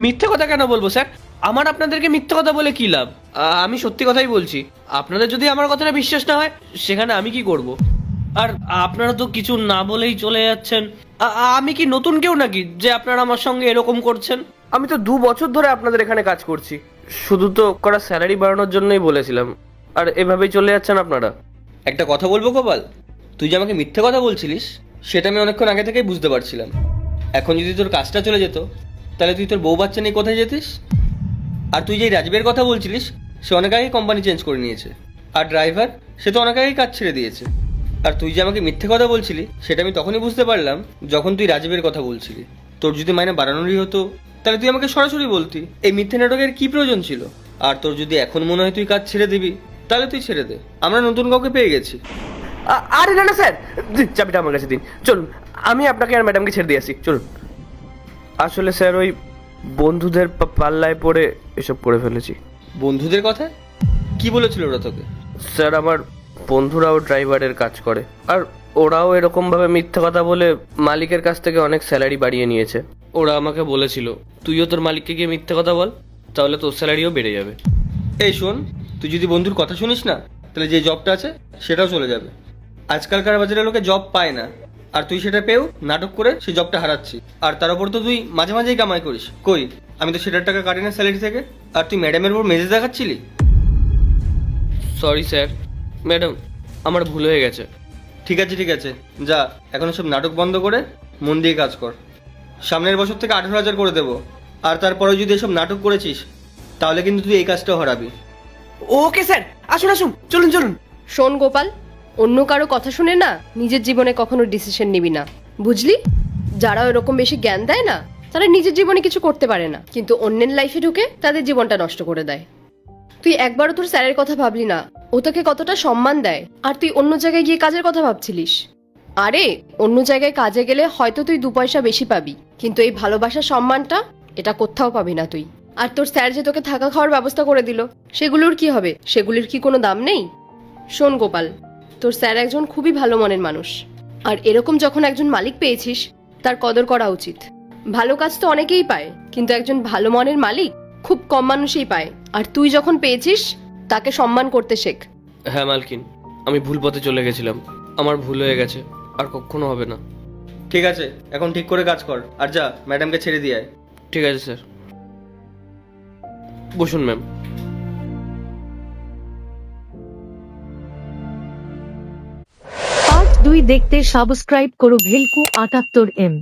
মিথ্যে কথা কেন বলবো স্যার? আমার আপনাদেরকে মিথ্যে কথা বলে কি লাভ? আমি সত্যি কথাই বলছি। আপনাদের যদি আমার কথাটা বিশ্বাস না হয়, সেখানে আমি কি করব? আর আপনারা তো কিছু না বলেই চলে যাচ্ছেন। আমি কি নতুন কেউ নাকি যে আপনারা আমার সঙ্গে এরকম করছেন? আমি তো 2 বছর ধরে আপনাদের এখানে কাজ করছি। শুধু তো করা স্যালারি বাড়ানোর জন্যই বলেছিলাম, আর এভাবেই চলে যাচ্ছেন আপনারা। একটা কথা বলবো গোপাল, তুই যে আমাকে মিথ্যে কথা বলছিলিস সেটা আমি অনেকক্ষণ আগে থেকেই বুঝতে পারছিলাম। এখন যদি তোর কাজটা চলে যেত, তাহলে তুই তোর বউ বাচ্চা নিয়ে কোথায় যেতিস? আর তুই যে রাজীবের কথা বলছিলিস, সে অনেক আগেই কোম্পানি চেঞ্জ করে নিয়েছে। আর ড্রাইভার, সে তো অনেক আগেই কাজ ছেড়ে দিয়েছে। আর তুই যে আমাকে মিথ্যে কথা বলছিলি সেটা আমি তখনই বুঝতে পারলাম যখন তুই রাজীবের কথা বলছিলি। তোর যদি মাইনে বাড়ানোরই হতো, তাহলে তুই আমাকে সরাসরি বলতি। এই মিথ্যে নাটকের কি প্রয়োজন ছিল? আর তোর যদি এখন মনে হয় তুই কাজ ছেড়ে দিবি, তাহলে তুই ছেড়ে দে, আমরা নতুন কাউকে পেয়ে গেছি। আরে না না স্যার, চাবিটা আমার কাছে দিন, চলুন। আমি আপনাকে আর ম্যাডামকে ছেড়ে দিয়ে আসি, চলুন। আসলে স্যার, ওই বন্ধুদের পাল্লায় পড়ে এসব করে ফেলেছি। বন্ধুদের কথা কি বলেছিল ওরা তোকে? স্যার, আমার বন্ধুরাও ড্রাইভারের কাজ করে, আর ওরাও এরকমভাবে মিথ্যা কথা বলে মালিকের কাছ থেকে অনেক স্যালারি বাড়িয়ে নিয়েছে। ওরা আমাকে বলেছিল, তুইও তোর মালিককে গিয়ে মিথ্যা কথা বল, তাহলে তোর স্যালারিও বেড়ে যাবে। এই শোন, তুই যদি বন্ধুর কথা শুনিস না, তাহলে যে জবটা আছে সেটাও চলে যাবে। আজকালকার বাজারে লোকে জব পায় না, আর তুই সেটা পেয়েও নাটক করে সেই জবটা হারাচ্ছি। আর তার উপর তো তুই মাঝে মাঝেই কামাই করিস। কই, আমি তো সেটার টাকা কাটি না স্যালারি থেকে। আর তুই ম্যাডামের উপর মেজাজ দেখাচ্ছিলি। সরি স্যার, ম্যাডাম, আমার ভুল হয়ে গেছে। ঠিক আছে ঠিক আছে, যা এখন সব নাটক বন্ধ করে মন দিয়ে কাজ কর। সামনের বছর থেকে 18,000 করে দেবো। আর তারপরে যদি এসব নাটক করেছিস, তাহলে কিন্তু তুই এই কাজটাও হারাবি। ওকে স্যার, আসুন আসুন, চলুন চলুন। শোন গোপাল, অন্য কারো কথা শুনে না নিজের জীবনে কখনো ডিসিশন নিবি না, বুঝলি? যারা এরকম বেশি জ্ঞান দেয় না, তারা নিজের জীবনে কিছু করতে পারে না, কিন্তু অন্যের লাইফে ঢুকে তাদের জীবনটা নষ্ট করে দেয়। তুই একবারও তোর স্যারের কথা ভাবলি না, ও তোকে কতটা সম্মান দেয়, আর তুই অন্য জায়গায় গিয়ে কাজের কথা ভাবছিলিস। আরে, অন্য জায়গায় কাজে গেলে হয়তো তুই 2 পয়সা বেশি পাবি, কিন্তু এই ভালোবাসা সম্মানটা এটা কোথাও পাবি না তুই। আর তোর স্যার যে তোকে থাকা খাওয়ার ব্যবস্থা করে দিল, সেগুলোর কি হবে? সেগুলির কি কোনো দাম নেই? শোন গোপাল, তোর স্যার একজন খুবই ভালো মনের মানুষ, আর এরকম যখন একজন মালিক পেয়েছিস, তার কদর করা উচিত। ভালো কাজ তো অনেকেই পায়, কিন্তু একজন ভালো মনের মালিক খুব কম মানুষই পায়। আর তুই যখন পেয়েছিস, তাকে সম্মান করতে শেখ। হ্যাঁ মালকিন, আমি ভুল পথে চলে গেছিলাম, আমার ভুল হয়ে গেছে, আর কখনো হবে না। ঠিক আছে, এখন ঠিক করে কাজ কর, আর যা ম্যাডামকে ছেড়ে দিয়ে আয়। ঠিক আছে স্যার। বসুন ম্যাম। পার্ট 2 দেখতে সাবস্ক্রাইব করো ভেলকু 78M।